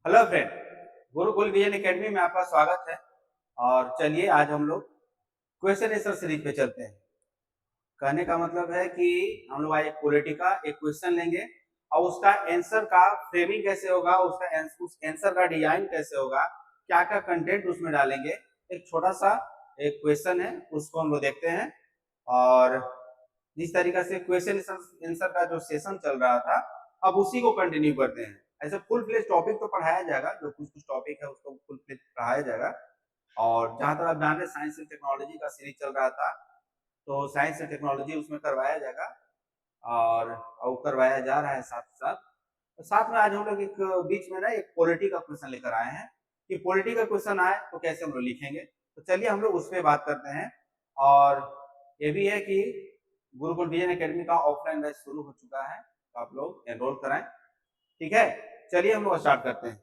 Hello friend, Gurukul vision academy में आपका स्वागत है। और चलिए आज हम लोग क्वेश्चन आंसर सीरीज पे चलते हैं। कहने का मतलब है कि हम लोग आज एक पॉलिटी का एक क्वेश्चन लेंगे और उसका आंसर का फ्रेमिंग कैसे होगा, उस आंसर का डिजाइन कैसे होगा, क्या क्या कंटेंट उसमें डालेंगे। एक छोटा सा एक क्वेश्चन है, उसको हम लोग देखते हैं। और जिस तरीके से क्वेश्चन आंसर का जो सेशन चल रहा था, अब उसी को कंटिन्यू करते हैं। ऐसे फुल फ्लेज टॉपिक तो पढ़ाया जाएगा, जो कुछ कुछ टॉपिक है उसको फुल फ्लेज पढ़ाया जाएगा। और जहां तक आप जान रहे साइंस एंड टेक्नोलॉजी का सीरीज चल रहा था, तो साइंस एंड टेक्नोलॉजी उसमें करवाया जाएगा और करवाया जा रहा है साथ साथ। तो साथ में आज हम लोग एक बीच में ना एक पॉलिटी का क्वेश्चन लेकर आए हैं कि पॉलिटी का क्वेश्चन आए तो कैसे हम लोग लिखेंगे। तो चलिए हम लोग उस पर बात करते हैं। और ये भी है कि गुरुकुल विजन एकेडमी का ऑफलाइन बैच शुरू हो चुका है, तो आप लोग एनरोल कराएं। ठीक है, चलिए हम लोग स्टार्ट करते हैं।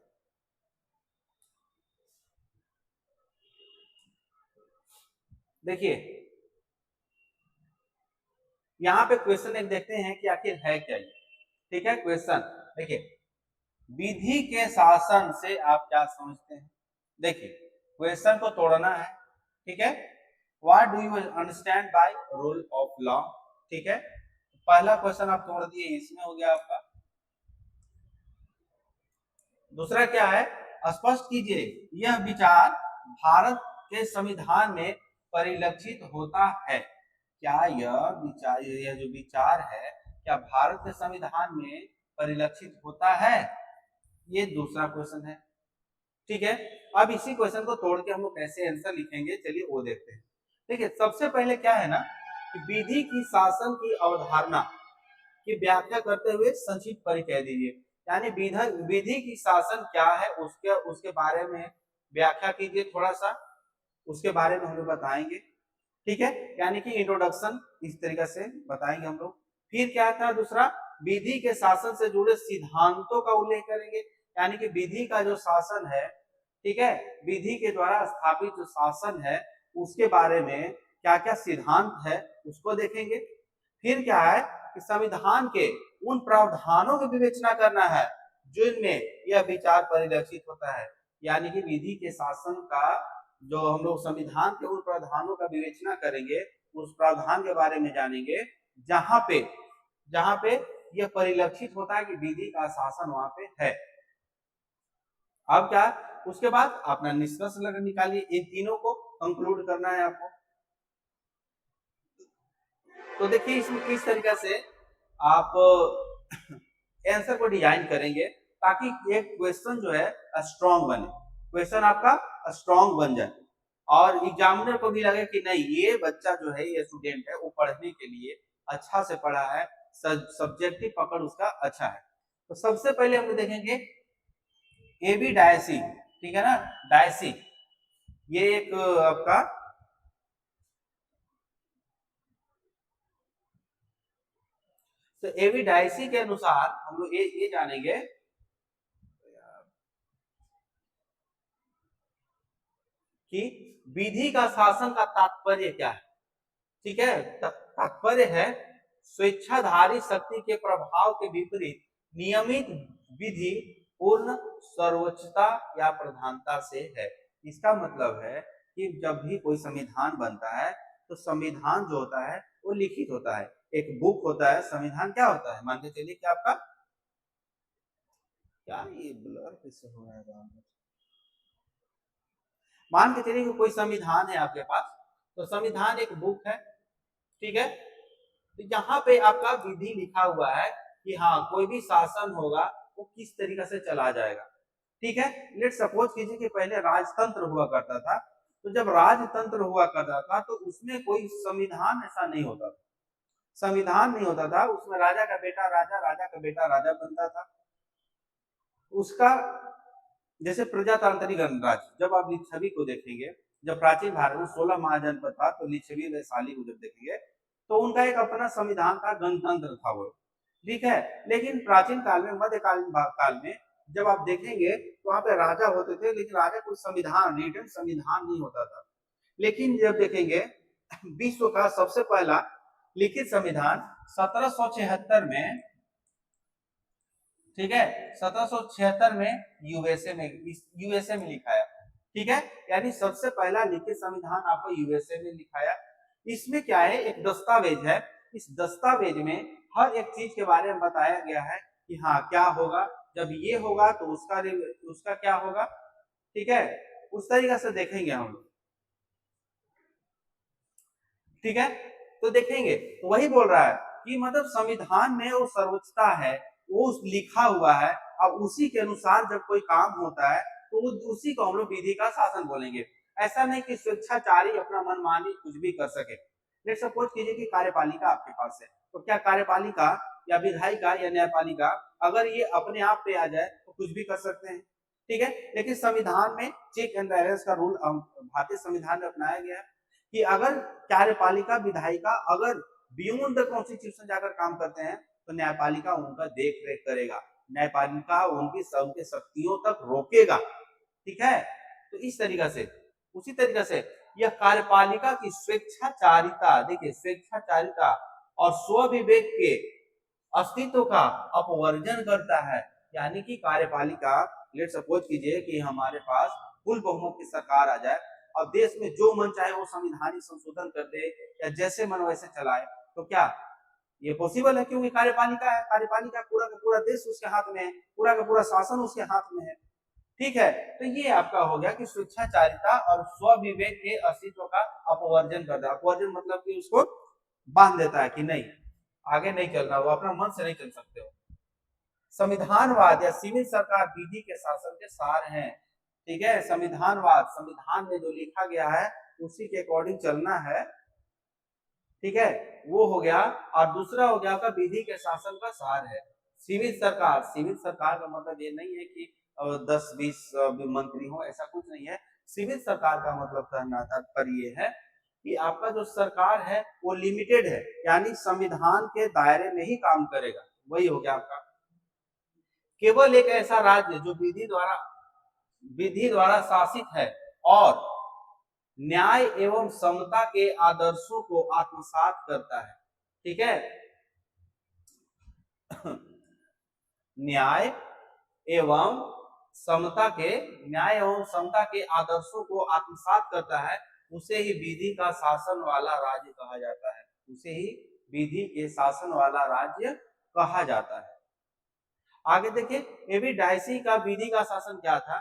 देखिए यहाँ पे क्वेश्चन एक देखते हैं कि आखिर है क्या ये। ठीक है, क्वेश्चन देखिए, विधि के शासन से आप क्या समझते हैं। देखिए क्वेश्चन को तोड़ना है। ठीक है, what do you understand by rule of law. ठीक है, पहला क्वेश्चन आप तोड़ दिए, इसमें हो गया आपका। दूसरा क्या है, स्पष्ट कीजिए यह विचार भारत के संविधान में परिलक्षित होता है। क्या यह जो विचार है क्या भारत के संविधान में परिलक्षित होता है, ये दूसरा क्वेश्चन है। ठीक है, अब इसी क्वेश्चन को तोड़ के हम लोग कैसे आंसर लिखेंगे, चलिए वो देखते हैं। देखिए सबसे पहले क्या है ना कि विधि की शासन की अवधारणा की व्याख्या करते हुए संक्षिप्त परिचय दीजिए। यानी विधि की शासन क्या है उसके उसके बारे में व्याख्या कीजिए थोड़ा सा, उसके बारे में हम लोग बताएंगे। ठीक है, यानी कि इंट्रोडक्शन इस तरीके से बताएंगे हम लोग। फिर क्या था दूसरा, विधि के शासन से जुड़े सिद्धांतों का उल्लेख करेंगे। यानी कि विधि का जो शासन है, ठीक है, विधि के द्वारा स्थापित जो शासन है उसके बारे में क्या क्या सिद्धांत है उसको देखेंगे। फिर क्या है कि संविधान के उन प्रावधानों की विवेचना करना है जिनमें यह विचार परिलक्षित होता है। यानी कि विधि के शासन का जो हम लोग संविधान के उन प्रावधानों का विवेचना करेंगे, उस प्रावधान के बारे में जानेंगे जहां पे यह परिलक्षित होता है कि विधि का शासन वहां पे है। अब क्या, उसके बाद अपना निष्कर्ष निकालिए, इन तीनों को कंक्लूड करना है आपको। तो देखिए इसमें किस तरीके से आप आंसर को डिजाइन करेंगे ताकि एक क्वेश्चन जो है स्ट्रॉन्ग बने, क्वेश्चन आपका स्ट्रॉन्ग बन जाए और एग्जामिनर को भी लगे कि नहीं ये बच्चा जो है, ये स्टूडेंट है, वो पढ़ने के लिए अच्छा से पढ़ा है, सब्जेक्टिव पकड़ उसका अच्छा है। तो सबसे पहले हम देखेंगे एबी डायसी। ठीक है ना, डायसी ये एक आपका तो एबी डायसी के अनुसार हम लोग ये जानेंगे कि विधि का शासन का तात्पर्य क्या है। ठीक है, तात्पर्य है स्वेच्छाधारी शक्ति के प्रभाव के विपरीत नियमित विधि पूर्ण सर्वोच्चता या प्रधानता से है। इसका मतलब है कि जब भी कोई संविधान बनता है तो संविधान जो होता है वो लिखित होता है, एक बुक होता है। संविधान क्या होता है, मान के चलिए कि आपका क्या ये ब्लर कैसे हो रहा है, मान के चलिए कि कोई संविधान है आपके पास, तो संविधान एक बुक है। ठीक है, तो यहाँ पे आपका विधि लिखा हुआ है कि हाँ कोई भी शासन होगा वो किस तरीके से चला जाएगा। ठीक है, लेट सपोज कीजिए कि पहले राजतंत्र हुआ करता था, तो जब राजतंत्र हुआ करता था तो उसमें कोई संविधान ऐसा नहीं होता था, संविधान नहीं होता था उसमें। राजा का बेटा राजा, राजा का बेटा राजा बनता था उसका। जैसे प्रजातांत्रिक गणराज्य, जब आप लिच्छवी को देखेंगे, जब प्राचीन भारत में 16 महाजनपद था तो लिच्छवी वैशाली को जब देखेंगे तो उनका एक अपना संविधान था, गणतंत्र था वो। ठीक है, लेकिन प्राचीन काल में, मध्यकालीन काल में जब आप देखेंगे तो वहां पे राजा होते थे, लेकिन राजा कोई संविधान, रिटन संविधान नहीं होता था। लेकिन जब देखेंगे विश्व का सबसे पहला लिखित संविधान 1776 में ठीक है, 1776 में यूएसए में लिखाया। ठीक है, यानी सबसे पहला लिखित संविधान आपको यूएसए में लिखाया। इसमें क्या है, एक दस्तावेज है। इस दस्तावेज में हर एक चीज के बारे में बताया गया है कि हाँ क्या होगा, जब ये होगा तो उसका क्या होगा। ठीक है, उस तरीके से देखेंगे हम लोग। ठीक है, तो देखेंगे तो वही बोल रहा है कि मतलब संविधान में वो सर्वोच्चता है, वो लिखा हुआ है। अब उसी के अनुसार जब कोई काम होता है तो उसी को हम लोग विधि का शासन बोलेंगे। ऐसा नहीं कि स्वेच्छाचारी अपना मनमानी कुछ भी कर सके। लेट सपोज कीजिए कि कार्यपालिका आपके पास है, तो क्या कार्यपालिका या विधायिका या न्यायपालिका अगर ये अपने आप पे आ जाए तो कुछ भी कर सकते हैं। ठीक है, लेकिन संविधान में चेक एंड बैलेंस का रूल भारतीय संविधान में अपनाया गया है कि अगर कार्यपालिका विधायिका अगर बियॉन्ड द कॉन्स्टिट्यूशन जाकर काम करते हैं तो न्यायपालिका उनका देख रेख करेगा, न्यायपालिका उनकी शक्तियों तक रोकेगा। ठीक है, तो इस तरीके से उसी तरीके से यह कार्यपालिका की स्वेच्छाचारिता, देखिए स्वेच्छाचारिता और स्वविवेक के अस्तित्व का अपवर्जन करता है। यानी कि कार्यपालिका, लेट सपोज कीजिए कि हमारे पास फुल बहुमत की सरकार आ जाए और देश में जो मन चाहे वो संविधानिक संशोधन कर दे या जैसे मन वैसे चलाए, तो क्या ये पॉसिबल है? क्योंकि कार्यपालिका है, कार्यपालिका पूरा का पूरा देश उसके हाथ में है, पूरा का पूरा शासन उसके हाथ में है। ठीक है, तो ये आपका हो गया कि स्वेच्छाचारिता और स्वविवेक के अस्तित्व का अपवर्जन करता है। अपवर्जन मतलब कि उसको बांध देता है कि नहीं आगे नहीं चलना, वो अपना मन से नहीं चल सकते हो। संविधानवाद या सिविल सरकार विधि के शासन के सार हैं। ठीक है, संविधानवाद, संविधान में जो लिखा गया है उसी के अकॉर्डिंग चलना है। ठीक है, वो हो गया। और दूसरा हो गया आपका विधि के शासन का सार है। सिविल सरकार, सिविल सरकार का मतलब ये नहीं है कि 10-20 मंत्री हो, ऐसा कुछ नहीं है। सिविल सरकार का मतलब कहना तात्पर्य ये है कि आपका जो सरकार है वो लिमिटेड है, यानी संविधान के दायरे में ही काम करेगा। वही हो गया आपका। केवल एक ऐसा राज्य जो विधि द्वारा शासित है और न्याय एवं समता के आदर्शों को आत्मसात करता है। ठीक है, न्याय एवं समता के आदर्शों को आत्मसात करता है, उसे ही विधि का शासन वाला राज्य कहा जाता है। उसे ही विधि के शासन वाला राज्य कहा जाता है। आगे देखिए, एबी डायसी का विधि का शासन क्या था,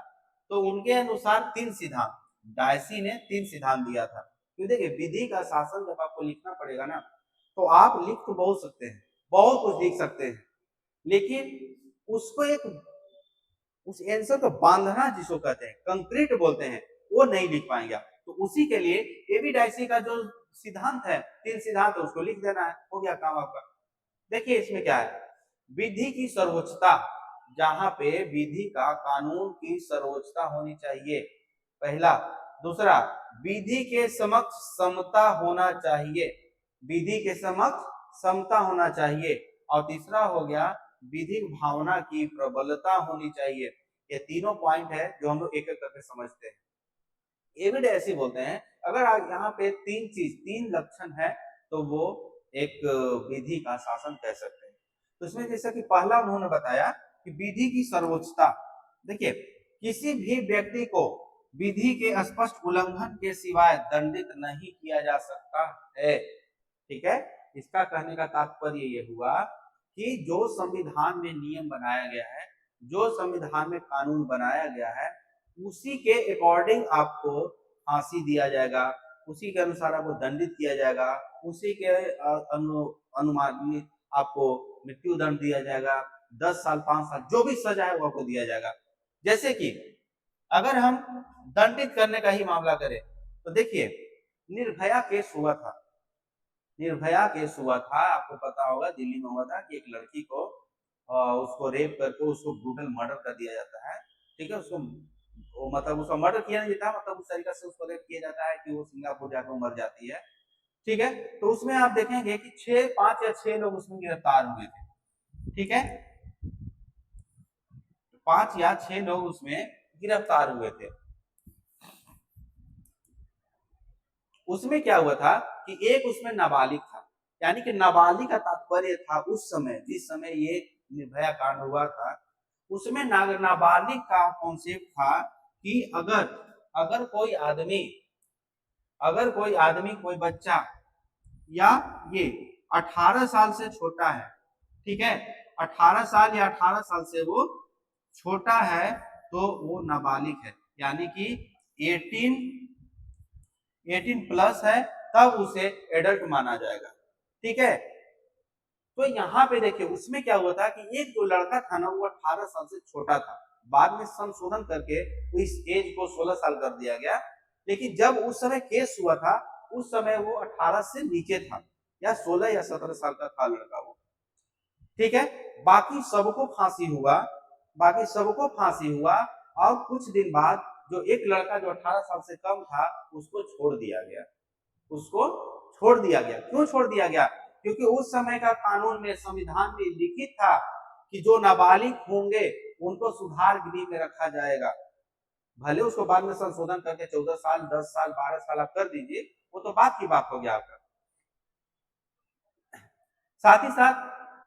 तो उनके अनुसार 3 सिद्धांत, डायसी ने 3 सिद्धांत दिया था। तो देखिए विधि का शासन जब आपको लिखना पड़ेगा ना, तो आप लिख तो बहुत सकते हैं, बहुत कुछ लिख सकते हैं, लेकिन उसको एक उस आंसर को बांधना जिसको कहते हैं, कंक्रीट बोलते हैं, वो नहीं लिख पाएंगे। तो उसी के लिए एबी डायसी का जो सिद्धांत है, 3 सिद्धांत, उसको लिख देना है, हो गया काम आपका। देखिए इसमें क्या है, विधि की सर्वोच्चता, जहां पे विधि का कानून की सर्वोच्चता होनी चाहिए, पहला। दूसरा, विधि के समक्ष समता होना चाहिए, विधि के समक्ष समता होना चाहिए। और तीसरा हो गया, विधिक भावना की प्रबलता होनी चाहिए। ये तीनों पॉइंट है जो हम लोग एक एक करके समझते हैं। एविड ऐसी बोलते हैं, अगर आप यहाँ पे 3 लक्षण है तो वो एक विधि का शासन कह सकते हैं। तो इसमें जैसा कि पहला उन्होंने बताया कि विधि की सर्वोच्चता। देखिए, किसी भी व्यक्ति को विधि के स्पष्ट उल्लंघन के सिवाय दंडित नहीं किया जा सकता है। ठीक है, इसका कहने का तात्पर्य ये हुआ कि जो संविधान में नियम बनाया गया है, जो संविधान में कानून बनाया गया है, उसी के अकॉर्डिंग आपको फांसी दिया जाएगा, उसी के अनुसार आपको दंडित किया जाएगा, उसी के अनुमानित आपको मृत्यु दंड दिया जाएगा, 10 साल 5 साल जो भी सजा है वो आपको दिया जाएगा। जैसे कि अगर हम दंडित करने का ही मामला करें तो देखिए, निर्भया केस हुआ था, निर्भया केस हुआ था, आपको पता होगा, दिल्ली में हुआ था कि एक लड़की को उसको रेप करके उसको ब्रूटल मर्डर कर दिया जाता है। ठीक है, उसको मतलब उसका मर्डर किया नहीं जाता, मतलब उस तरीके से उसको रेप किया जाता है कि वो सिंगापुर जाकर मर जाती है। ठीक है, तो उसमें आप देखेंगे कि 5 या 6 लोग उसमें गिरफ्तार हुए थे। ठीक है, 5 या 6 लोग उसमें गिरफ्तार हुए थे। उसमें क्या हुआ था कि एक उसमें नाबालिग था, यानी कि नाबालिग का तात्पर्य था उस समय, जिस समय ये निर्भया कांड हुआ था, उसमें नाबालिग का कॉन्सेप्ट था कि अगर कोई आदमी कोई बच्चा या ये 18 साल से छोटा है, ठीक है, 18 साल या 18 साल से वो छोटा है तो वो नाबालिग है, यानी कि 18 प्लस है तब उसे एडल्ट माना जाएगा। ठीक है, तो यहाँ पे देखिए उसमें क्या हुआ था कि एक जो लड़का था ना वो 18 साल से छोटा था, बाद में संशोधन करके इस एज को 16 साल कर दिया गया, लेकिन जब उस समय केस हुआ था उस समय वो 18 से नीचे था, या 16 या 17 साल का था लड़का वो। ठीक है, बाकी सबको फांसी हुआ और कुछ दिन बाद जो एक लड़का जो 18 साल से कम था उसको छोड़ दिया गया। क्यों छोड़ दिया गया? क्योंकि उस समय का कानून में, संविधान में लिखित था कि जो नाबालिग होंगे उनको सुधार गृह में रखा जाएगा। भले उसको बाद में संशोधन करके 14 साल, 10 साल, 12 साल आप कर दीजिए, वो तो बात की बात हो गया आपका। साथ ही साथ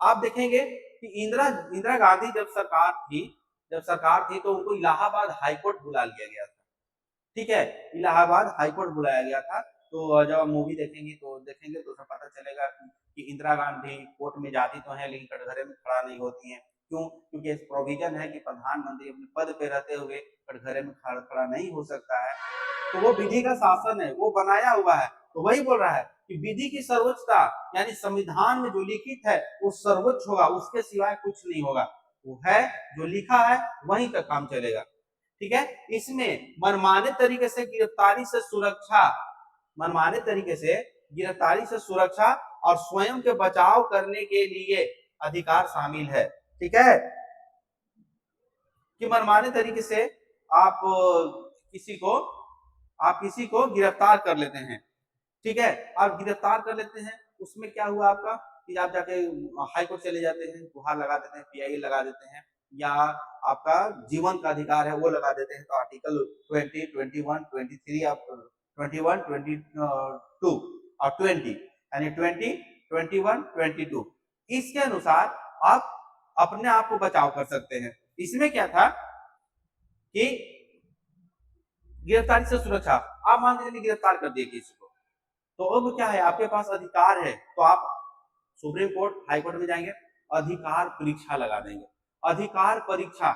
आप देखेंगे कि इंदिरा गांधी जब सरकार थी तो उनको इलाहाबाद हाईकोर्ट बुला लिया गया था। ठीक है, इलाहाबाद हाईकोर्ट बुलाया गया था। तो जब आप मूवी देखेंगे तो उसे पता चलेगा कि इंदिरा गांधी कोर्ट में जाती तो है लेकिन कटघरे में खड़ा नहीं होती है। क्यों? क्योंकि इस प्रोविजन है कि प्रधानमंत्री अपने पद पे रहते हुए कटघरे में खड़ा नहीं हो सकता है। तो वो विधि का शासन है, वो बनाया हुआ है। तो वही बोल रहा है कि विधि की सर्वोच्चता, यानी संविधान में जो लिखित है वो सर्वोच्च होगा, उसके सिवाय कुछ नहीं होगा। वो है जो लिखा है वहीं तक काम चलेगा। ठीक है, इसमें मनमाने तरीके से गिरफ्तारी से सुरक्षा और स्वयं के बचाव करने के लिए अधिकार शामिल है। ठीक है, कि मनमाने तरीके से आप किसी को गिरफ्तार कर लेते हैं। ठीक है, आप गिरफ्तार कर लेते हैं, उसमें क्या हुआ आपका कि आप जाके हाई कोर्ट चले जाते हैं, गुहार लगा देते हैं, पीआई लगा देते हैं, या आपका जीवन का अधिकार है वो लगा देते हैं। तो आर्टिकल 20, 21, 23 आप 21, 22 और 20 यानी 20, 21, 22 इसके अनुसार आप अपने आप को बचाव कर सकते हैं। इसमें क्या था कि गिरफ्तारी से सुरक्षा, आप मान लीजिए गिरफ्तार कर दिए किसी को, तो अब क्या है, आपके पास अधिकार है, तो आप सुप्रीम कोर्ट, हाई कोर्ट में जाएंगे, अधिकार परीक्षा लगा देंगे, अधिकार परीक्षा।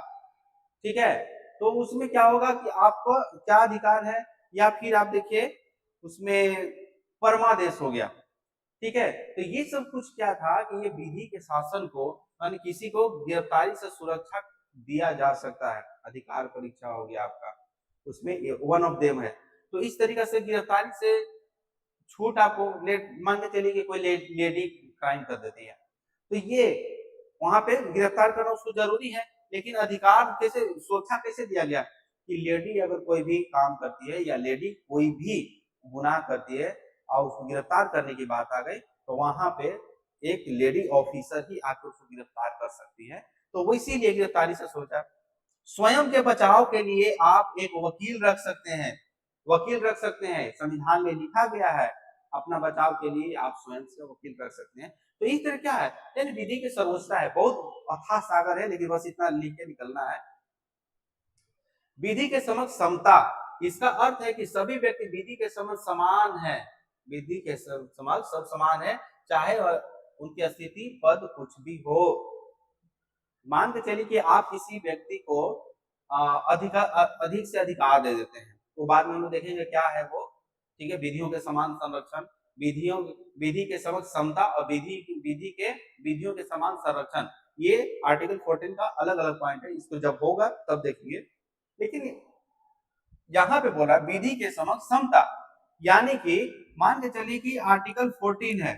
ठीक है, तो उसमें क्या होगा कि आपको क्या अधिकार है, या फिर आप देखिए उसमें परमादेश हो गया। ठीक है, तो ये सब कुछ क्या था कि ये विधि के शासन को, यानी किसी को गिरफ्तारी से सुरक्षा दिया जा सकता है, अधिकार परीक्षा हो गया आपका, उसमें वन ऑफ देम है। तो इस तरीके से गिरफ्तारी से छूट आपको, मान के चलिए कि कोई लेडी क्राइम कर देती है, तो ये वहां पे गिरफ्तार करना उसको जरूरी है, लेकिन अधिकार कैसे, सुरक्षा कैसे दिया गया कि लेडी अगर कोई भी काम करती है या लेडी कोई भी गुनाह करती है और उसको गिरफ्तार करने की बात आ गई, तो वहां पे एक लेडी ऑफिसर ही आकर उसको गिरफ्तार कर सकती है। तो वो इसीलिए गिरफ्तारी से सोचा। स्वयं के बचाव के लिए आप एक वकील रख सकते हैं, संविधान में लिखा गया है, अपना बचाव के लिए आप स्वयं से वकील रख सकते हैं। तो इस तरह क्या है, यानी विधि की सर्वोच्चता है, बहुत अथाह सागर है, लेकिन बस इतना लिख के निकलना है। विधि के समक्ष समता, इसका अर्थ है कि सभी व्यक्ति विधि के समक्ष समान है, विधि के समक्ष सब समान है, चाहे उनकी स्थिति पद कुछ भी हो। मान के चलिए कि आप किसी व्यक्ति को अधिक से अधिकार दे देते हैं, तो बाद में हम लोग देखेंगे क्या है वो। ठीक है, विधियों के समान संरक्षण, विधि के समक्ष समता और विधियों के समान संरक्षण, ये आर्टिकल 14 का अलग अलग पॉइंट है, इसको जब होगा तब देखेंगे। लेकिन यहाँ पे बोला विधि के समक्ष समता, यानी कि मान के चलिए कि आर्टिकल 14 है,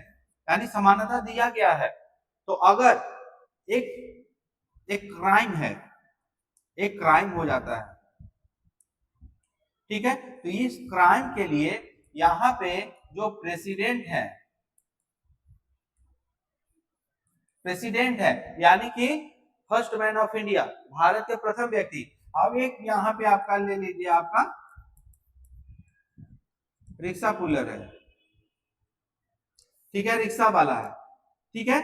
यानी समानता दिया गया है। तो अगर एक क्राइम है, एक क्राइम हो जाता है, ठीक है, तो इस क्राइम के लिए यहाँ पे जो प्रेसिडेंट है यानी कि first man of India, Bharat के प्रथम व्यक्ति। अब एक यहाँ पे आपका ले लीजिए, आपका रिक्शा पुलर है, ठीक है, रिक्शा वाला है, ठीक है,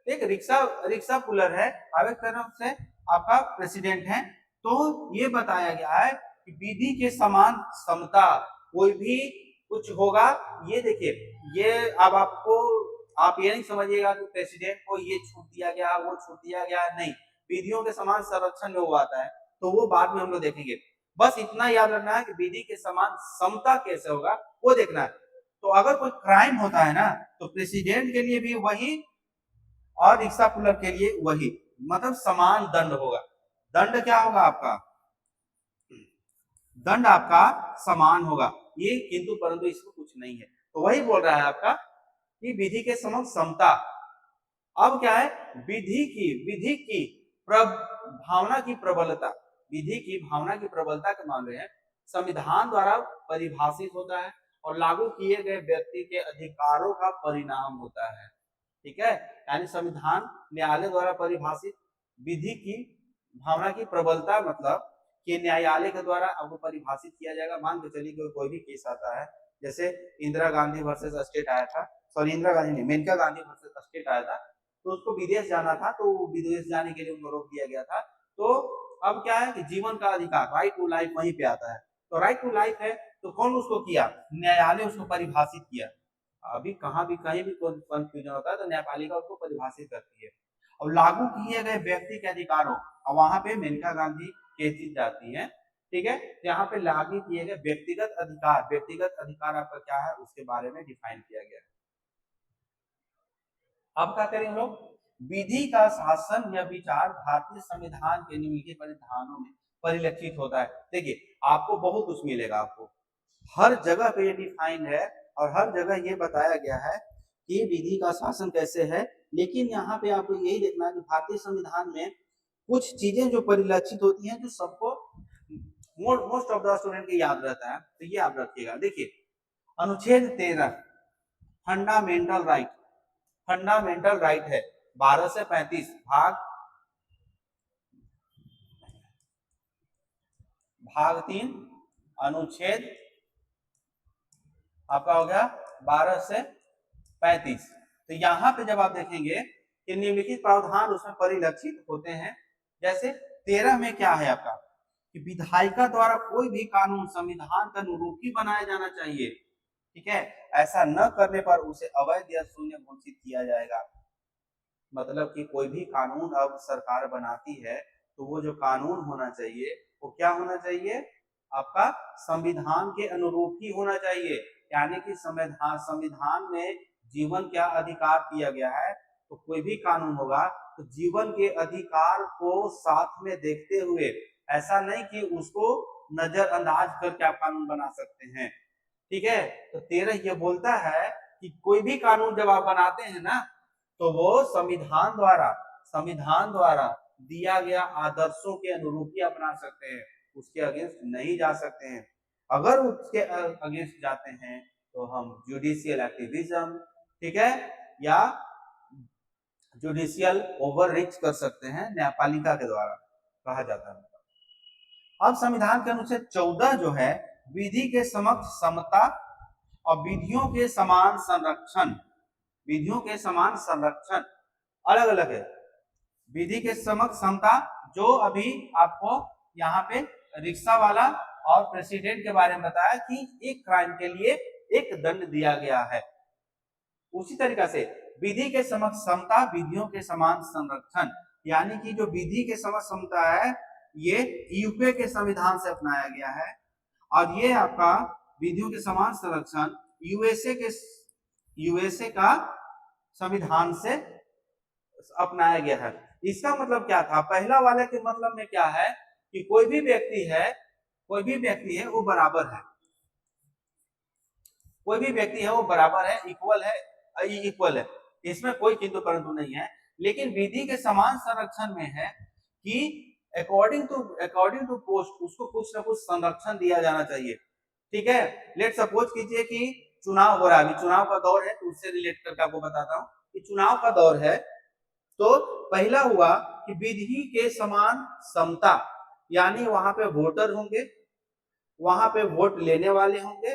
एक रिक्शा पुलर है, अब एक तरफ से आपका प्रेसिडेंट है। तो ये बताया गया है कि विधि के समान समता, कोई भी कुछ होगा, ये देखिए, ये अब आपको, आप ये नहीं समझिएगा कि प्रेसिडेंट को ये छूट दिया गया, वो छूट दिया गया, नहीं, विधियों के समान संरक्षण में वो आता है, तो वो बाद में हम लोग देखेंगे। बस इतना याद रखना है कि विधि के समान समता कैसे होगा वो देखना है। तो अगर कोई क्राइम होता है ना, तो प्रेसिडेंट के लिए भी वही और रिक्शा पुलर के लिए वही, मतलब समान दंड होगा। दंड क्या होगा आपका, दंड आपका समान होगा, ये किंतु परंतु इसमें कुछ नहीं है। तो वही बोल रहा है आपका कि विधि के समक्ष समता। अब क्या है, विधि की भावना की प्रबलता, विधि की भावना की प्रबलता के मामले में संविधान द्वारा परिभाषित होता है और लागू किए गए व्यक्ति के अधिकारों का परिणाम होता है। ठीक है, यानी संविधान न्यायालय द्वारा परिभाषित, विधि की भावना की प्रबलता मतलब कि न्यायालय के द्वारा आपको परिभाषित किया जाएगा। मान के चलिए कोई भी केस आता है, जैसे इंदिरा गांधी वर्सेस स्टेट आया था, सॉरी इंदिरा गांधी नहीं, मेनका गांधी वर्सेस स्टेट आया था, तो उसको विदेश जाना था, तो विदेश जाने के लिए उनको रोक दिया गया था। तो अब क्या है कि जीवन का अधिकार, राइट टू लाइफ वहीं पे आता है। तो राइट टू लाइफ है, तो कौन उसको किया, न्यायालय उसको परिभाषित किया। अभी कहीं भी कंफ्यूजन होता है तो न्यायपालिका उसको परिभाषित करती है। और लागू किए गए व्यक्ति के अधिकारों, और वहां पे मेनका गांधी केसेस जाती है, ठीक है, यहाँ पे लागू किए गए व्यक्तिगत अधिकार आपका क्या है उसके बारे में डिफाइन किया गया है। अब क्या करेंगे हम लोग, विधि का शासन या विचार भारतीय संविधान के निम्नलिखित परिधानों में परिलक्षित होता है। देखिए आपको बहुत कुछ मिलेगा, आपको हर जगह पे ये डिफाइन है और हर जगह ये बताया गया है कि विधि का शासन कैसे है। लेकिन यहाँ पे आपको यही देखना है कि भारतीय संविधान में कुछ चीजें जो परिलक्षित होती हैं जो सबको मोस्ट ऑफ द स्टूडेंट के याद रहता है, तो ये आप रखिएगा। देखिए अनुच्छेद 13 फंडामेंटल राइट है, 12 से 35 भाग 3 अनुच्छेद आपका हो गया 12 से 35। तो यहाँ पे जब आप देखेंगे कि निम्नलिखित प्रावधान उसमें परिलक्षित होते हैं। जैसे 13 में क्या है आपका कि विधायिका द्वारा कोई भी कानून संविधान का अनुरूपी बनाया जाना चाहिए, ठीक है, ऐसा न करने पर उसे अवैध या शून्य घोषित किया जाएगा। मतलब कि कोई भी कानून अब सरकार बनाती है तो वो जो कानून होना चाहिए वो क्या होना चाहिए, आपका संविधान के अनुरूप ही होना चाहिए। यानी कि संविधान में जीवन क्या अधिकार दिया गया है, तो कोई भी कानून होगा तो जीवन के अधिकार को साथ में देखते हुए, ऐसा नहीं कि उसको नजरअंदाज करके आप कानून बना सकते हैं। ठीक है, तो 13 ये बोलता है कि कोई भी कानून जब आप बनाते हैं ना, तो वो संविधान द्वारा दिया गया आदर्शों के अनुरूप ही अपना सकते हैं, उसके अगेंस्ट नहीं जा सकते हैं। अगर उसके अगेंस्ट जाते हैं तो हम जुडिशियल एक्टिविज्म, ठीक है, या जुडिशियल ओवर रीच कर सकते हैं, न्यायपालिका के द्वारा कहा जाता है। अब संविधान के अनुच्छेद 14 जो है विधि के समक्ष समता और विधियों के समान संरक्षण अलग अलग है। विधि के समक्ष समता जो अभी आपको यहाँ पे रिक्शा वाला और प्रेसिडेंट के बारे में बताया कि एक क्राइम के लिए एक दंड दिया गया है, उसी तरीके से विधि के समक्ष समता विधियों के समान संरक्षण, यानी कि जो विधि के समक्ष समता है ये यूके के संविधान से अपनाया गया है, और ये आपका विधियों के समान संरक्षण यूएसए का संविधान से अपनाया गया है। इसका मतलब क्या था, पहला वाले के मतलब में क्या है कि कोई भी व्यक्ति है वो बराबर है, इक्वल है, इसमें कोई किंतु परंतु नहीं है। लेकिन विधि के समान संरक्षण में है कि अकॉर्डिंग टू पोस्ट उसको कुछ ना कुछ संरक्षण दिया जाना चाहिए। ठीक है, लेट सपोज कीजिए कि चुनाव हो रहा है, अभी चुनाव का दौर है, तो उससे रिलेट करके आपको बताता हूँ कि चुनाव का दौर है, तो पहला हुआ कि विधि के समान समता, यानी वहां पे वोटर होंगे, वहां पे वोट लेने वाले होंगे,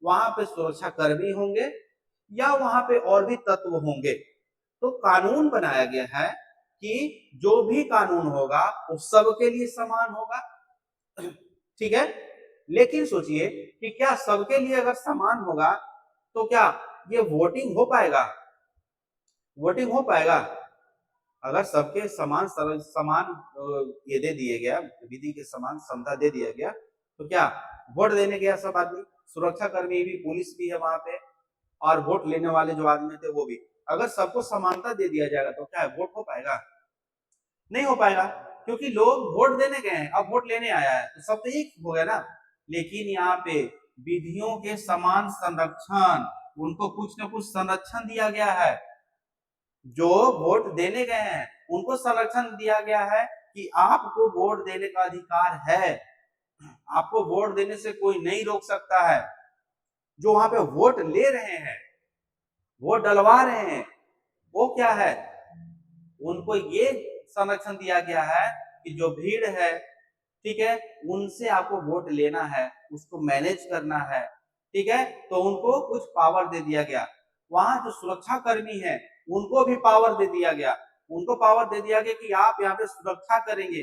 वहां पे सुरक्षा कर्मी होंगे, या वहां पे और भी तत्व होंगे। तो कानून बनाया गया है कि जो भी कानून होगा वो सबके लिए समान होगा, ठीक है। लेकिन सोचिए कि क्या सबके लिए अगर समान होगा तो क्या ये वोटिंग हो पाएगा? वोटिंग हो पाएगा? अगर सबके समान समान ये दे दिए गया, विधि के समान समता दे दिया गया, तो क्या वोट देने गया सब आदमी, सुरक्षा कर्मी भी, पुलिस भी है वहां पे, और वोट लेने वाले जो आदमी थे वो भी, अगर सबको समानता दे दिया जाएगा तो क्या वोट हो पाएगा? नहीं हो पाएगा, क्योंकि लोग वोट देने गए हैं, अब वोट लेने आया है तो सब तो एक हो गया ना। लेकिन यहाँ पे विधियों के समान संरक्षण, उनको कुछ न कुछ संरक्षण दिया गया है। जो वोट देने गए हैं उनको संरक्षण दिया गया है कि आपको वोट देने का अधिकार है, आपको वोट देने से कोई नहीं रोक सकता है। जो वहां पे वोट ले रहे हैं, वोट डलवा रहे हैं, वो क्या है, उनको ये संरक्षण दिया गया है कि जो भीड़ है, ठीक है, उनसे आपको वोट लेना है, उसको मैनेज करना है, ठीक है, तो उनको कुछ पावर दे दिया गया। वहां जो सुरक्षा कर्मी है उनको भी पावर दे दिया गया, उनको पावर दे दिया गया कि आप यहाँ पे सुरक्षा करेंगे,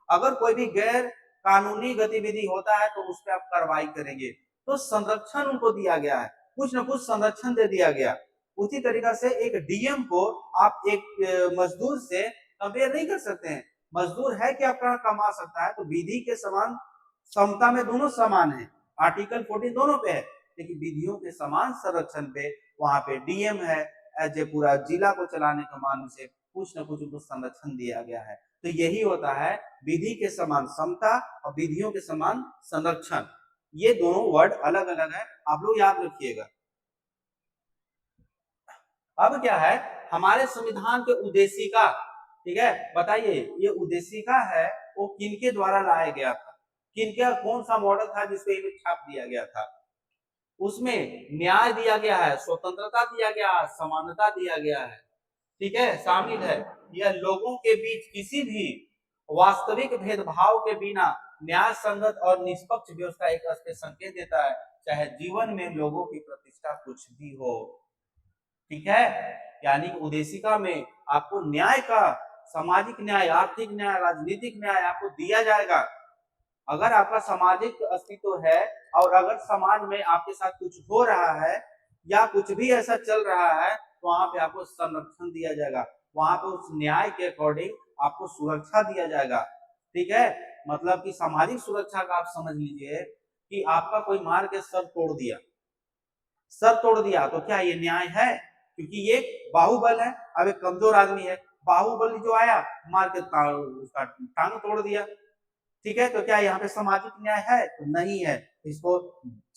अगर कोई भी गैर कानूनी गतिविधि होता है तो उस पर आप कार्रवाई करेंगे। तो संरक्षण उनको दिया गया है, कुछ न कुछ संरक्षण दे दिया गया। उसी तरीका से एक डीएम को आप एक मजदूर से कंपेयर नहीं कर सकते हैं। मजदूर है कि अपना कमा सकता है, तो विधि के समान समता में दोनों समान है, आर्टिकल 14 दोनों पे है, लेकिन विधियों के समान संरक्षण पे वहां पे डीएम है, एज ए पूरा जिला को चलाने के मानव से कुछ न कुछ उनको संरक्षण दिया गया है। तो यही होता है विधि के समान समता और विधियों के समान संरक्षण, ये दोनों वर्ड अलग अलग है, आप लोग याद रखिएगा। अब क्या है हमारे संविधान के उद्देशिका, ठीक है, बताइए ये उद्देशिका है वो किनके द्वारा लाया गया था, किनका कौन सा मॉडल था जिसको ये छाप दिया गया था? उसमें न्याय दिया गया है, स्वतंत्रता दिया गया है, समानता दिया गया है, ठीक है, शामिल है। यह लोगों के बीच किसी भी वास्तविक भेदभाव के बिना न्याय संगत और निष्पक्ष व्यवस्था एक संकेत देता है, चाहे जीवन में लोगों की प्रतिष्ठा कुछ भी हो, ठीक है। यानी उद्देशिका में आपको न्याय का, सामाजिक न्याय, आर्थिक न्याय, राजनीतिक न्याय आपको दिया जाएगा। अगर आपका सामाजिक अस्तित्व है और अगर समाज में आपके साथ कुछ हो रहा है या कुछ भी ऐसा चल रहा है तो वहां पे आपको संरक्षण दिया जाएगा, वहां पे उस न्याय के अकॉर्डिंग आपको सुरक्षा दिया जाएगा, ठीक है। मतलब कि सामाजिक सुरक्षा का आप समझ लीजिए कि आपका कोई मार के सर तोड़ दिया, सर तोड़ दिया तो क्या ये न्याय है? क्योंकि ये बाहुबल है, अब एक कमजोर आदमी है, बाहुबली जो आया मार के उसका टांग तोड़ दिया, ठीक है, तो क्या यहाँ पे सामाजिक न्याय है? तो नहीं है। इसको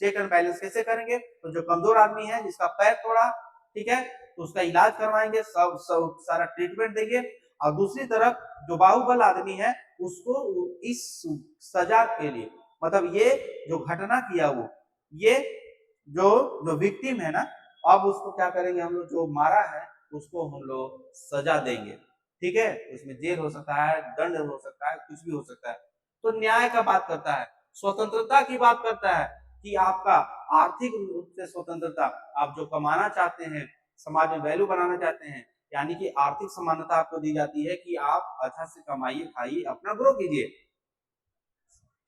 चेक एंड बैलेंस कैसे करेंगे? तो जो कमजोर आदमी है जिसका पैर तोड़ा, ठीक है, तो उसका इलाज करवाएंगे, सब सारा ट्रीटमेंट देंगे, और दूसरी तरफ जो बाहुबल आदमी है उसको इस सजा के लिए, मतलब ये जो घटना किया वो, ये जो जो विक्टिम है ना, अब उसको क्या करेंगे हम लोग, जो मारा है उसको हम लोग सजा देंगे, ठीक है, उसमें जेल हो सकता है, दंड हो सकता है, कुछ भी हो सकता है। तो न्याय का बात करता है, स्वतंत्रता की बात करता है कि आपका आर्थिक रूप से स्वतंत्रता, आप जो कमाना चाहते हैं, समाज में वैल्यू बनाना चाहते हैं, यानी कि आर्थिक समानता आपको दी जाती है कि आप अच्छा से कमाइए, खाइए, अपना ग्रो कीजिए,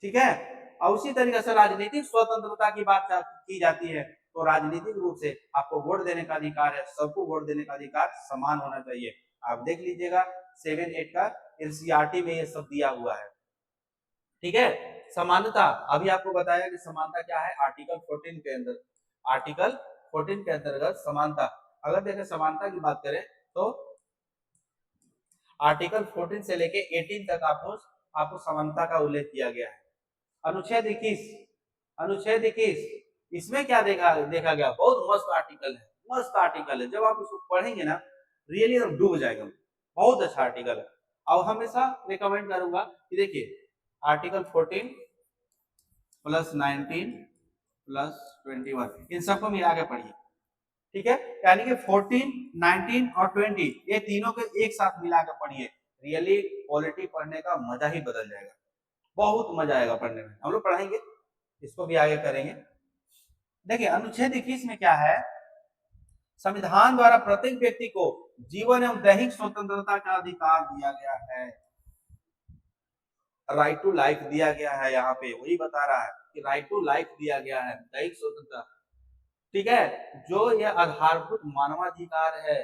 ठीक है। और उसी तरीके से राजनीतिक स्वतंत्रता की बात की जाती है, तो राजनीतिक रूप से आपको वोट देने का अधिकार है, सबको वोट देने का अधिकार समान होना चाहिए। आप देख लीजिएगा 7-8 का एनसीईआरटी में ये सब दिया हुआ है, ठीक है। समानता, अभी आपको बताया कि समानता क्या है, आर्टिकल 14 के अंदर, आर्टिकल 14 के अंतर्गत समानता, अगर देखें समानता की बात करें तो आर्टिकल 14 से लेके 18 तक आपको समानता का उल्लेख किया गया है। अनुच्छेद 21, अनुच्छेद 21, इसमें क्या देखा गया, बहुत मस्त आर्टिकल है, मस्त आर्टिकल है, जब आप इसको पढ़ेंगे ना रियली एकदम डूब जाएगा, बहुत अच्छा आर्टिकल है। और हमेशा रिकमेंड करूंगा कि देखिए आर्टिकल 14 प्लस 19 प्लस 21 इन सबको मिला के पढ़िए, ठीक है, यानी कि 14, 19 और 20 ये तीनों को एक साथ मिला के पढ़िए, रियली पॉलिटी पढ़ने का मजा ही बदल जाएगा, बहुत मजा आएगा पढ़ने में, हम लोग पढ़ेंगे, इसको भी आगे करेंगे। देखिए अनुच्छेद 21 में क्या है, संविधान द्वारा प्रत्येक व्यक्ति को जीवन एवं दैहिक स्वतंत्रता का अधिकार दिया गया है। राइट टू लाइफ दिया गया है, यहाँ पे वही बता रहा है कि राइट टू लाइफ दिया गया है, दैहिक स्वतंत्रता, ठीक है, जो ये आधारभूत मानवाधिकार है।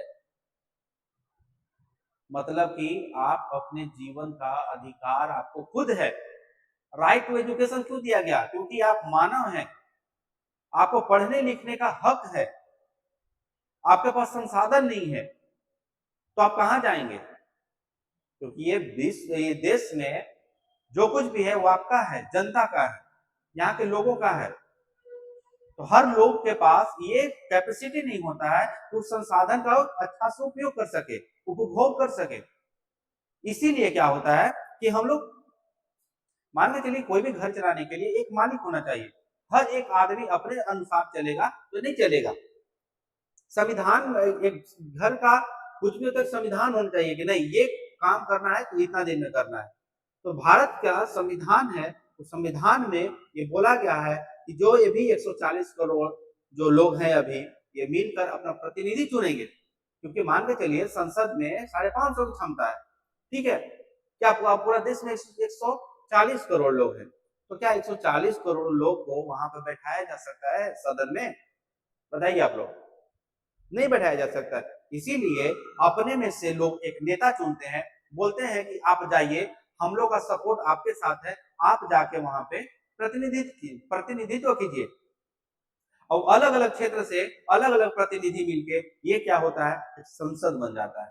मतलब कि आप अपने जीवन का अधिकार आपको खुद है। राइट टू एजुकेशन क्यों दिया गया? क्योंकि आप मानव हैं, आपको पढ़ने लिखने का हक है, आपके पास संसाधन नहीं है तो आप कहां जाएंगे? क्योंकि ये देश में जो कुछ भी है वो आपका है, जनता का है, यहाँ के लोगों का है। तो हर लोग के पास ये कैपेसिटी नहीं होता है उस संसाधन का अच्छा से उपयोग कर सके, उपभोग कर सके। इसीलिए क्या होता है कि हम लोग मान के चलिए कोई भी घर चलाने के लिए एक मालिक होना चाहिए। हर एक आदमी अपने अनुसार चलेगा तो नहीं चलेगा। संविधान, एक घर का कुछ भी होता है संविधान होना चाहिए कि नहीं ये काम करना है तो इतना दिन में करना है। तो भारत का संविधान है, तो संविधान में ये बोला गया है कि जो ये भी 140 करोड़ जो लोग हैं अभी ये मिलकर अपना प्रतिनिधि चुनेंगे। क्योंकि मान के चलिए संसद में 550 की क्षमता है, ठीक है, क्या पूरा देश में 140 करोड़ लोग हैं, तो क्या 140 करोड़ लोग को वहां पर बैठाया जा सकता है सदन में? बताइए आप लोग, नहीं बैठाया जा सकता। इसीलिए अपने में से लोग एक नेता चुनते हैं, बोलते हैं कि आप जाइए, हम लोग का सपोर्ट आपके साथ है, आप जाके वहां पे प्रतिनिधित्व कीजिए। और अलग अलग क्षेत्र से अलग अलग प्रतिनिधि मिलके ये क्या होता है, संसद बन जाता है,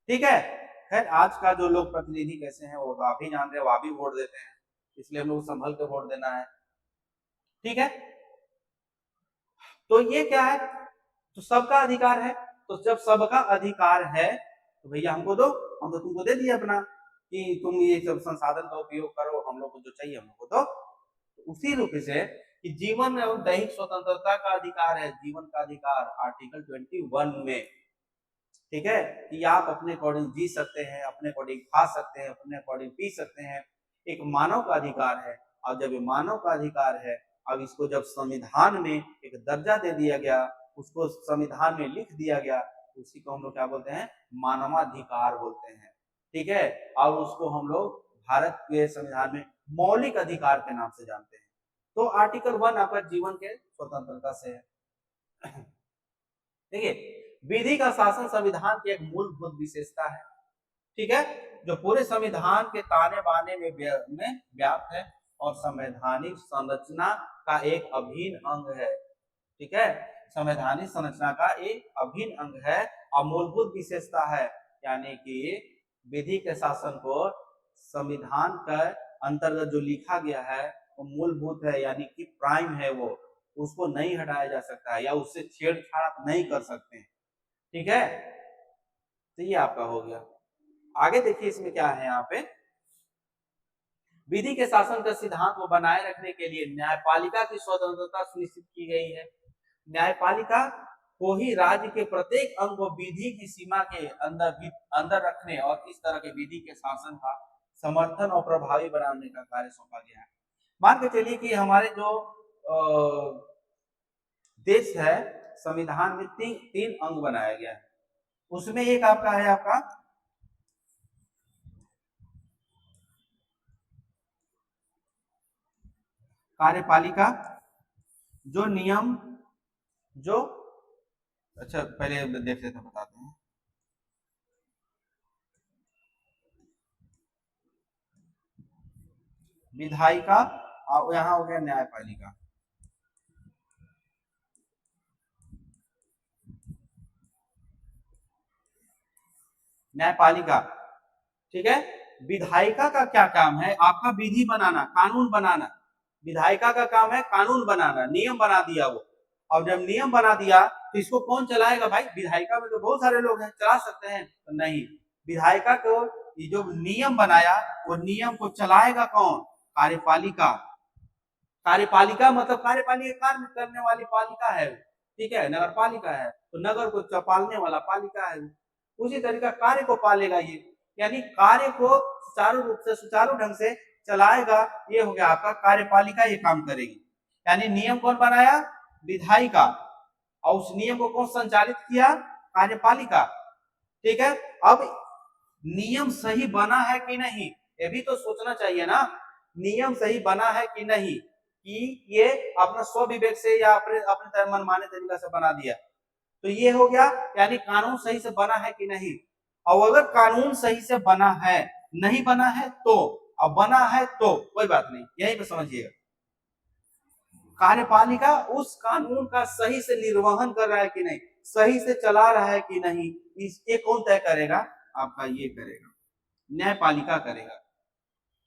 ठीक है। खैर आज का जो लोग प्रतिनिधि कैसे हैं वो आप ही जान रहे हो, आप ही वोट देते हैं, इसलिए हम लोग संभल के वोट देना है, ठीक है। तो ये क्या है, तो सबका अधिकार है। तो जब सबका अधिकार है तो भैया हमको दो, हम तो तुमको दे दिए अपना कि तुम ये सब संसाधन का उपयोग करो, हम लोग को जो चाहिए हम लोग को दो। तो उसी रूप से कि जीवन एवं दैहिक स्वतंत्रता का अधिकार है, जीवन का अधिकार आर्टिकल 21 में, ठीक है, कि आप अपने अकॉर्डिंग जी सकते हैं, अपने अकॉर्डिंग खा सकते हैं, अपने अकॉर्डिंग पी सकते हैं, एक मानव का अधिकार है। और जब ये मानव का अधिकार है, अब इसको जब संविधान में एक दर्जा दे दिया गया, उसको संविधान में लिख दिया गया, उसी को हम लोग क्या बोलते हैं, मानवाधिकार बोलते हैं, ठीक है। और उसको हम लोग भारत के संविधान में मौलिक अधिकार के नाम से जानते हैं। तो आर्टिकल 1 आपका जीवन के स्वतंत्रता से है। देखिए विधि का शासन संविधान की एक मूलभूत विशेषता है, ठीक है, जो पूरे संविधान के ताने बाने में व्याप्त है और संवैधानिक संरचना का एक अभिन्न अंग है, ठीक है, संवैधानिक संरचना का एक अभिन्न अंग है और मूलभूत विशेषता है। यानी कि विधि के शासन को संविधान के अंतर्गत जो लिखा गया है वो मूलभूत है, यानी कि प्राइम है, वो उसको नहीं हटाया जा सकता है या उससे छेड़छाड़ आप नहीं कर सकते हैं, ठीक है। तो ये आपका हो गया। आगे देखिए इसमें क्या है, यहाँ पे विधि के शासन का सिद्धांत को बनाए रखने के लिए न्यायपालिका की स्वतंत्रता सुनिश्चित की गई है। न्यायपालिका को ही राज्य के प्रत्येक अंग को विधि की सीमा के अंदर रखने और इस तरह के विधि के शासन का समर्थन और प्रभावी बनाने का कार्य सौंपा गया है। मान के चलिए कि हमारे जो देश है, संविधान में तीन अंग बनाया गया है। उसमें एक आपका है आपका कार्यपालिका, जो नियम जो अच्छा पहले देख लेते बताते हैं। विधायिका और यहाँ हो गया न्यायपालिका। न्यायपालिका, ठीक है। विधायिका का क्या काम है, आपका विधि बनाना, कानून बनाना। विधायिका का काम है कानून बनाना, नियम बना दिया वो। और जब नियम बना दिया तो इसको कौन चलाएगा भाई? विधायिका में तो बहुत सारे लोग हैं, चला सकते हैं तो नहीं, विधायिका को ये जो नियम बनाया वो नियम को चलाएगा कौन? कार्यपालिका। कार्यपालिका मतलब कार्यपालिका कार्य करने वाली पालिका है, ठीक है, नगर पालिका है तो नगर को पालने वाला पालिका है। उसी तरीका कार्य को पालेगा ये, यानी कार्य को सुचारू रूप से सुचारू ढंग से चलाएगा, ये हो गया आपका कार्यपालिका, ये काम करेगी। यानी नियम कौन बनाया? विधायिका। और उस नियम को कौन संचालित किया? कार्यपालिका। ठीक है, अब नियम सही बना है कि नहीं ये भी तो सोचना चाहिए ना, नियम सही बना है कि नहीं, कि ये अपना स्व विवेक से या अपने अपने मनमाने तरीका से बना दिया, तो ये हो गया, यानी कानून सही से बना है कि नहीं। और अगर कानून सही से बना है, नहीं बना है तो, अब बना है तो कोई बात नहीं, यही पे समझिएगा। कार्यपालिका उस कानून का सही से निर्वहन कर रहा है कि नहीं, सही से चला रहा है कि नहीं, इसके कौन तय करेगा? आपका ये करेगा, न्यायपालिका करेगा।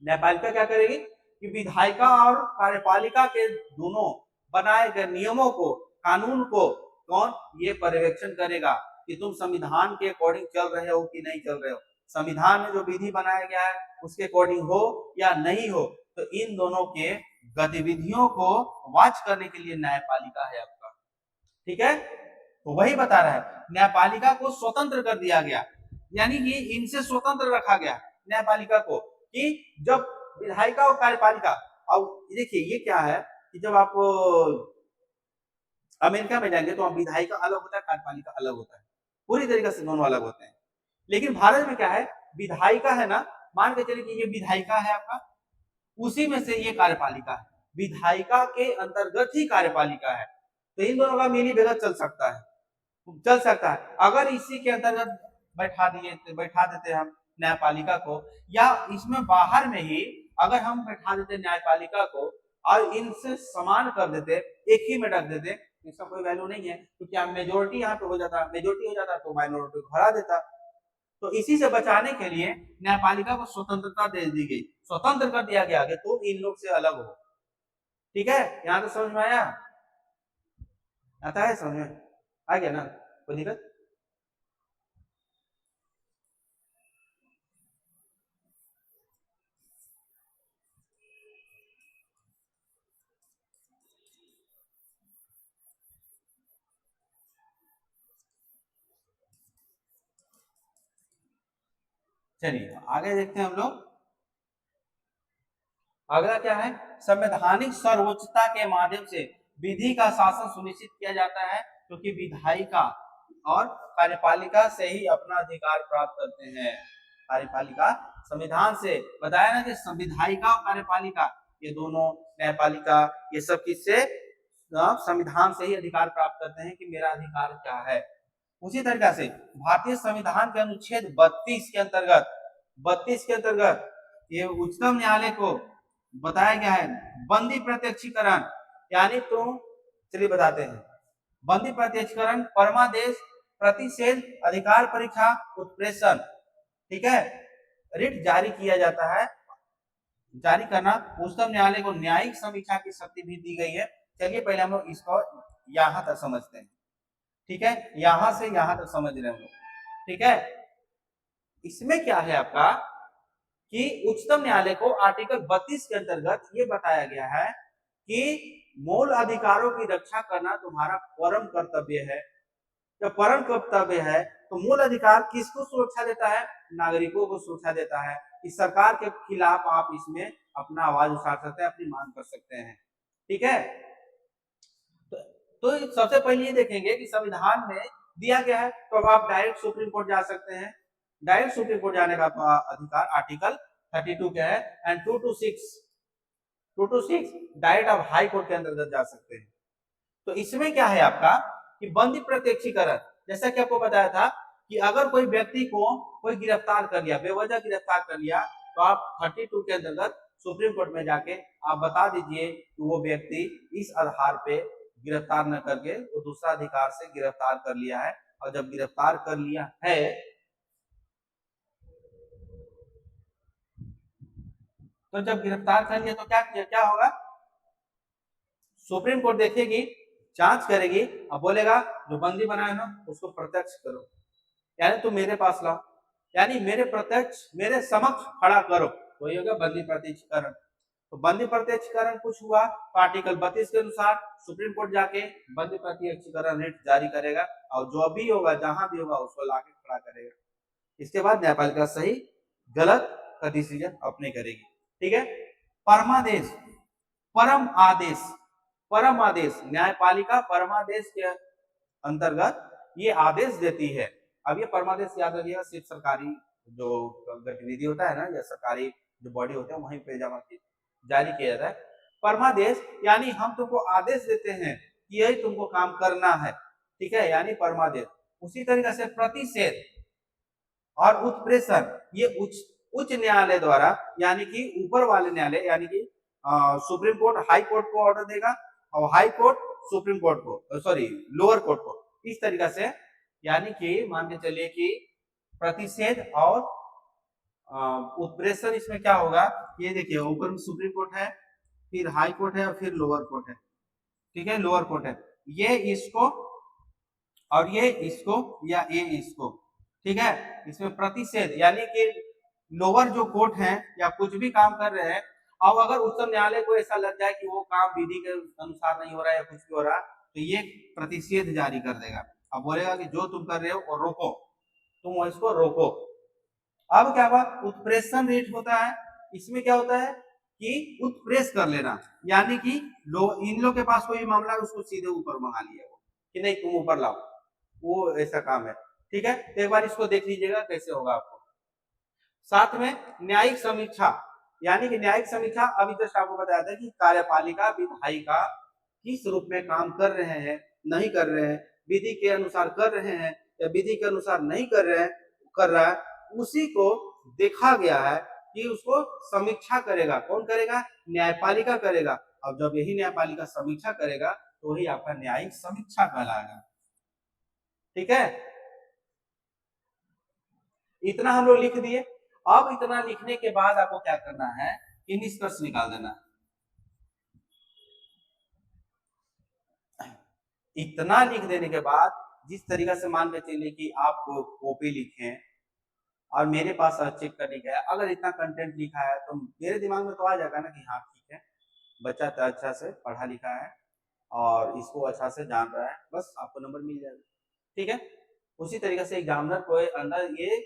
न्यायपालिका क्या करेगी कि विधायिका और कार्यपालिका के दोनों बनाए गए नियमों को, कानून को कौन ये पर्यवेक्षण करेगा कि तुम संविधान के अकॉर्डिंग चल रहे हो कि नहीं चल रहे हो, संविधान में जो विधि बनाया गया है उसके अकॉर्डिंग हो या नहीं हो। तो इन दोनों के गतिविधियों को वॉच करने के लिए न्यायपालिका है आपका। ठीक है, तो वही बता रहा है, न्यायपालिका को स्वतंत्र कर दिया गया, यानी कि इनसे स्वतंत्र रखा गया न्यायपालिका को, कि जब विधायिका और कार्यपालिका, अब देखिए ये क्या है कि जब आप अमेरिका में जाएंगे तो विधायिका अलग होता है, कार्यपालिका अलग होता है, पूरी तरीके से दोनों अलग होते हैं। लेकिन भारत में क्या है, विधायिका है ना, मान के चलिए कि ये विधायिका है आपका, उसी में से ये कार्यपालिका है, विधायिका के अंतर्गत ही कार्यपालिका है, तो इन दोनों का मिली भगत चल सकता है। अगर इसी के अंतर्गत बैठा देते हम न्यायपालिका को, या इसमें बाहर में ही अगर हम बैठा देते न्यायपालिका को और इनसे समान कर देते, एक ही में रख देते, इसका कोई वैल्यू नहीं है, तो क्या मेजोरिटी यहाँ पे हो जाता, मेजोरिटी हो जाता तो माइनॉरिटी को हरा देता। तो इसी से बचाने के लिए न्यायपालिका को स्वतंत्रता दे दी गई, स्वतंत्र कर दिया गया कि तुम इन लोग से अलग हो। ठीक है, यहाँ तो समझ में आया, आता है समझ में आ गया ना, कोई दिक्कत? चलिए आगे देखते हैं हम लोग। अगला क्या है, संवैधानिक सर्वोच्चता के माध्यम से विधि का शासन सुनिश्चित किया जाता है, क्योंकि विधायिका और कार्यपालिका से ही अपना अधिकार प्राप्त करते हैं। कार्यपालिका संविधान से, बताया ना कि विधायिका और कार्यपालिका ये दोनों, न्यायपालिका, ये सब किससे, संविधान से ही अधिकार प्राप्त करते हैं कि मेरा अधिकार क्या है। उसी तरीके से भारतीय संविधान के अनुच्छेद 32 के अंतर्गत ये उच्चतम न्यायालय को बताया गया है बंदी प्रत्यक्षीकरण, यानी तो चलिए बताते हैं, बंदी प्रत्यक्षीकरण, परमादेश, प्रतिषेध, अधिकार परीक्षा, उत्प्रेषण, ठीक है, रिट जारी किया जाता है, जारी करना, उच्चतम न्यायालय को न्यायिक समीक्षा की शक्ति भी दी गई है। चलिए पहले हम लोग इसको यहां तक समझते हैं। ठीक है, यहां से यहां तक समझ रहे हम लोग। ठीक है, इसमें क्या है आपका कि उच्चतम न्यायालय को आर्टिकल 32 के अंतर्गत ये बताया गया है कि मूल अधिकारों की रक्षा करना तुम्हारा परम कर्तव्य है। जब परम कर्तव्य है तो मूल अधिकार किसको सुरक्षा देता है? नागरिकों को सुरक्षा देता है। इस सरकार के खिलाफ आप इसमें अपना आवाज उठा सकते हैं, अपनी मांग कर सकते हैं। ठीक है, तो सबसे पहले ये देखेंगे कि संविधान में दिया गया है, तो अब आप डायरेक्ट सुप्रीम कोर्ट जा सकते हैं। डायरेक्ट सुप्रीम कोर्ट जाने का अधिकार आर्टिकल 32 का है, एंड 2 to 6 डायरेक्ट आप हाई कोर्ट के अंतर्गत जा सकते हैं। तो इसमें क्या है आपका कि बंदी प्रत्यक्षीकरण, जैसा कि आपको बताया था कि अगर कोई व्यक्ति को कोई गिरफ्तार कर लिया, बेवजह गिरफ्तार कर लिया, तो आप 32 के अंतर्गत सुप्रीम कोर्ट में जाके आप बता दीजिए कि वो व्यक्ति इस आधार पे गिरफ्तार न करके वो दूसरा अधिकार से गिरफ्तार कर लिया है, और जब गिरफ्तार कर लिया है तो जब गिरफ्तार कर लिया तो क्या होगा, सुप्रीम कोर्ट देखेगी, जांच करेगी और बोलेगा जो बंदी बनाया ना उसको प्रत्यक्ष करो, यानी तुम मेरे पास लाओ, यानी मेरे समक्ष खड़ा करो, वही होगा बंदी प्रत्यक्षीकरण। तो बंदी प्रत्यक्षीकरण कुछ हुआ तो आर्टिकल 32 के अनुसार सुप्रीम कोर्ट जाके बंदी प्रत्यक्षीकरण रिट जारी करेगा, और जो भी होगा जहां भी होगा उसको लाके खड़ा करेगा। इसके बाद न्यायपालिका सही गलत का डिसीजन अपने करेगी। ठीक है, परमादेश, परम आदेश, न्यायपालिका परमादेश के अंतर्गत ये आदेश देती है। अब ये परमादेश याद रखिएगा, सिर्फ सरकारी जो गतिविधि होता है ना, या सरकारी जो बॉडी होते हैं वहीं पे जारी किया जाता है। परमादेश यानी हम तुमको आदेश देते हैं कि यही तुमको काम करना है, ठीक है, यानी परमादेश। उसी तरीके से प्रतिषेध और उत्प्रेषण ये उच्च न्यायालय द्वारा, यानी कि ऊपर वाले न्यायालय, यानी कि सुप्रीम कोर्ट हाई कोर्ट को ऑर्डर देगा, और हाई कोर्ट सुप्रीम कोर्ट को, सॉरी लोअर कोर्ट को, इस तरीके से। यानी कि मान के चलिए कि प्रतिषेध और उत्प्रेषण इसमें क्या होगा, ये देखिए ऊपर में सुप्रीम कोर्ट है, फिर हाई कोर्ट है और फिर लोअर कोर्ट है, ठीक है, लोअर कोर्ट है, ये इसको और ये इसको या ये इसको, ठीक है। इसमें प्रतिषेध यानी कि लोअर जो कोर्ट है या कुछ भी काम कर रहे हैं, अब अगर उच्च न्यायालय को ऐसा लग जाए कि वो काम विधि के अनुसार नहीं हो रहा है या कुछ भी हो रहा है, तो ये प्रतिषेध जारी कर देगा। अब बोलेगा कि जो तुम कर रहे हो वो रोको, तुम इसको रोको। अब क्या हुआ, उत्प्रेषण रेट होता है, इसमें क्या होता है कि उत्प्रेष कर लेना, यानी कि इन लोग के पास कोई मामला है उसको सीधे ऊपर मंगा लिया वो कि नहीं तुम ऊपर लाओ, वो ऐसा काम है, ठीक है। तो एक बार इसको देख लीजिएगा कैसे होगा आपको। साथ में न्यायिक समीक्षा, यानी कि न्यायिक समीक्षा अभी जस्ट आपको बताया था कि कार्यपालिका विधायिका किस रूप में काम कर रहे हैं, नहीं कर रहे हैं, विधि के अनुसार कर रहे हैं या विधि के अनुसार नहीं कर रहे हैं, कर रहा है, उसी को देखा गया है कि उसको समीक्षा करेगा, कौन करेगा, न्यायपालिका करेगा। अब जब यही न्यायपालिका समीक्षा करेगा तो वही आपका न्यायिक समीक्षा कहलाएगा, ठीक है। इतना हम लोग लिख दिए। अब इतना लिखने के बाद आपको क्या करना है कि निष्कर्ष निकाल देना। इतना लिख देने के बाद जिस तरीका से मान के चलिए कि आप कॉपी लिखें और मेरे पास चेक करने गया, अगर इतना कंटेंट लिखा है तो मेरे दिमाग में तो आ जाएगा ना कि हाँ ठीक है, बच्चा तो अच्छा से पढ़ा लिखा है और इसको अच्छा से जान रहा है, बस आपको नंबर मिल जाएगा, ठीक है। उसी तरीके से एग्जामिनर को अंदर ये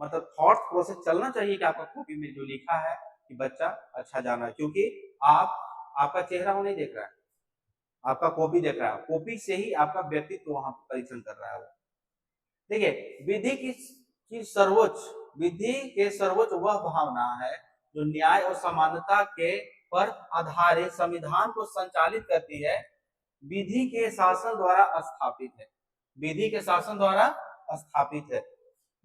मतलब थॉट प्रोसेस चलना चाहिए कि आपका कॉपी में जो लिखा है कि बच्चा अच्छा जान रहा है, क्योंकि आपका चेहरा वो नहीं देख रहा है, आपका कॉपी देख रहा है, कॉपी से ही आपका व्यक्तित्व वहां परीक्षण कर रहा है। देखिए विधि के सर्वोच्च वह भावना है जो न्याय और समानता के पर आधारित संविधान को संचालित करती है, विधि के शासन द्वारा स्थापित है, विधि के शासन द्वारा स्थापित है।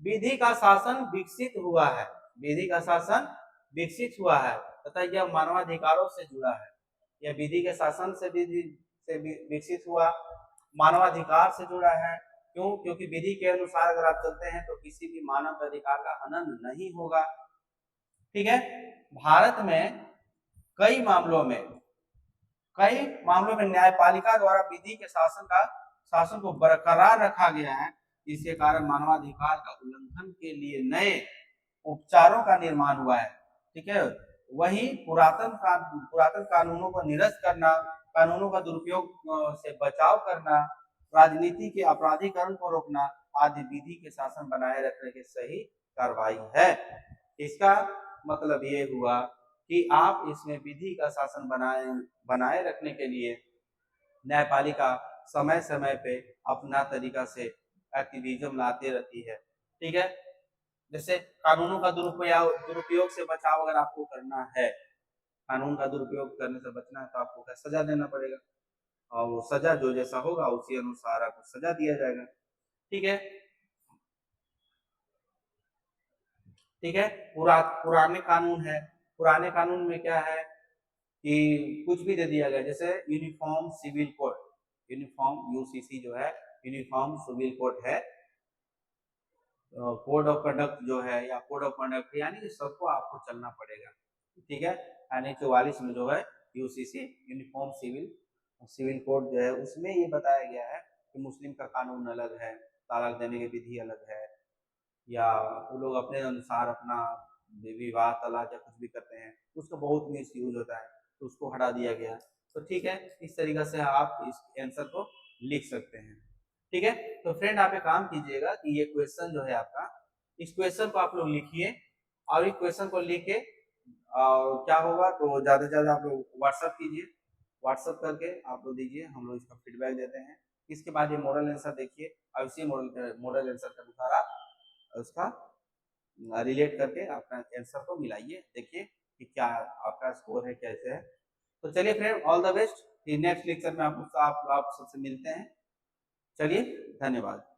विधि का शासन विकसित हुआ है, विधि का शासन विकसित हुआ है तथा यह मानवाधिकारों से जुड़ा है। यह विधि के शासन से विकसित हुआ, मानवाधिकार से जुड़ा है। क्यों? क्योंकि विधि के अनुसार अगर आप चलते हैं तो किसी भी मानव अधिकार का हनन नहीं होगा, ठीक है। भारत में कई मामलों में न्यायपालिका द्वारा विधि के शासन को बरकरार रखा गया है, जिसके कारण मानवाधिकार का उल्लंघन के लिए नए उपचारों का निर्माण हुआ है, ठीक है। वही पुरातन कानूनों को निरस्त करना, कानूनों का दुरुपयोग से बचाव करना, राजनीति के अपराधीकरण को रोकना आदि विधि के शासन बनाए रखने की सही कार्रवाई है। इसका मतलब ये हुआ कि आप इसमें विधि का शासन बनाए रखने के लिए न्यायपालिका समय समय पे अपना तरीका से एक्टिविज्म लाते रहती है, ठीक है। जैसे कानूनों का दुरुपयोग से बचाव अगर आपको करना है, कानून का दुरुपयोग करने से बचना है तो आपको क्या सजा देना पड़ेगा, और वो सजा जो जैसा होगा उसी अनुसार आपको सजा दिया जाएगा, ठीक है। ठीक है, पुराने कानून है, पुराने कानून में क्या है कि कुछ भी दे दिया गया, जैसे uniform civil code, uniform UCC जो है यूनिफॉर्म सिविल कोड है, कोड ऑफ कंडक्ट जो है या कोड ऑफ कंडक्ट, यानी कि सबको आपको चलना पड़ेगा, ठीक है। यानी 44 में जो है यूसीसी यूनिफॉर्म सिविल कोड जो है उसमें ये बताया गया है कि मुस्लिम का कानून अलग है, तलाक देने की विधि अलग है, या वो लोग अपने अनुसार अपना विवाह तलाक या कुछ भी करते हैं, उसका बहुत मिस यूज होता है तो उसको हटा दिया गया। तो ठीक है, इस तरीके से आप इस आंसर को लिख सकते हैं, ठीक है। तो फ्रेंड आप एक काम कीजिएगा कि ये क्वेश्चन जो है आपका, इस क्वेश्चन को आप लोग लिखिए और इस क्वेश्चन को लिख के और क्या होगा तो ज्यादा से ज्यादा आप लोग व्हाट्सअप कीजिए, व्हाट्सअप करके आप लोग दीजिए, हम लोग इसका फीडबैक देते हैं इसके बाद ये मॉडल आंसर देखिए, अब इसी मॉडल आंसर के अनुसार आप उसका रिलेट करके अपना आंसर को मिलाइए, देखिए कि क्या आपका स्कोर है, कैसे है। तो चलिए फ्रेंड, ऑल द बेस्ट। फिर नेक्स्ट लेक्चर में आप सबसे मिलते हैं। चलिए, धन्यवाद।